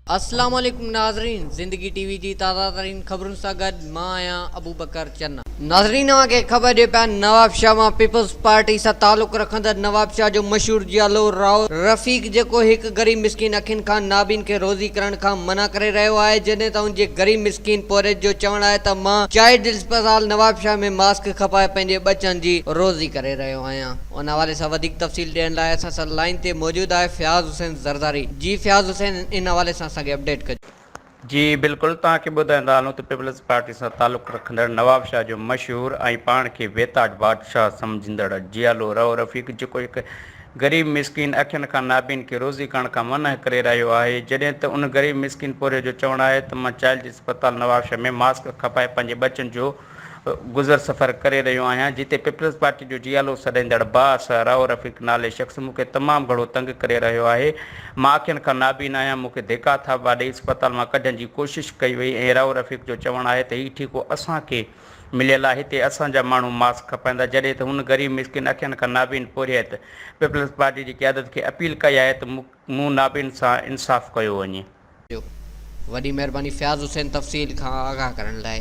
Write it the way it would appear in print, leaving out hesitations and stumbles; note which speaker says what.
Speaker 1: अस्सलाम वालेकुम नाज़रीन, ज़िंदगी टीवी जी ताज़ा तरीन ख़बरुनि सां गॾु मां आहियां अबू बकर चन्ना। नाज़रीन, खे ख़बर ॾिए पिया नवाब शाह मां पीपल्स पार्टी सां तालुक़ रखंदड़ नवाब शाह जो मशहूर जियालो राव रफ़ीक जेको हिकु ग़रीब मिसकिन अखियुनि खां नाबीन खे रोज़ी करण खां मना करे रहियो आहे, जॾहिं त उनजे ग़रीब मिसकिन पोरे जो चवणु आहे त मां चाइल्ड अस्पताल नवाब शाह में मास्क खपाए पंहिंजे बचनि जी रोज़ी करे रहियो आहियां। उन हवाले सां वधीक तफ़सील ॾियण लाइ असां सां लाइन ते मौजूदु आहे फ़याज़ हुसैन ज़रदारी। जी फ़याज़ हुसैन, इन हवाले सां असांखे अपडेट कजो।
Speaker 2: जी बिल्कुल, तव्हांखे ॿुधाईंदा हलूं त पीपल्स पार्टी सां तालुक़ रखंदड़ नवाब शाह जो मशहूर ऐं पाण खे बेताज बादशाह सम्झंदड़ जियालो राव रफ़ीक जेको हिकु ग़रीब मिसकिन अखियुनि खां नाबीन खे रोज़ी करण खां मना करे रहियो आहे, जॾहिं त उन ग़रीब मिसकिन पोरे जो चवणु आहे त मां चाइल्ड अस्पताल नवाब शाह में मास्क खपाए पंहिंजे बचनि जो गुज़र सफ़र करे रहियो आहियां, जिते पीपल्स पार्टी जो जियालो सॾाईंदड़ बास राव रफ़ीक नाले शख़्स मूंखे तमामु घणो तंग करे रहियो आहे। मां अखियुनि खां नाबीन आहियां, मूंखे धिका थापा ॾेई अस्पताल मां कढण जी कोशिशि कई वई ऐं राव रफ़ीक जो चवणु आहे त हीउ ठीकु असांखे मिलियल आहे, हिते असांजा माण्हू मास्क खपाईंदा, जॾहिं त हुन ग़रीब मिसकिन अखियुनि खां नाबीन पोरियत पीपल्स पार्टी जी क़यादत खे अपील कई आहे त मूं नाबीन सां इंसाफ़ कयो वञे।
Speaker 1: वॾी महिरबानी फ़याज़ हुसैन तफ़सील खां आगाह करण लाइ।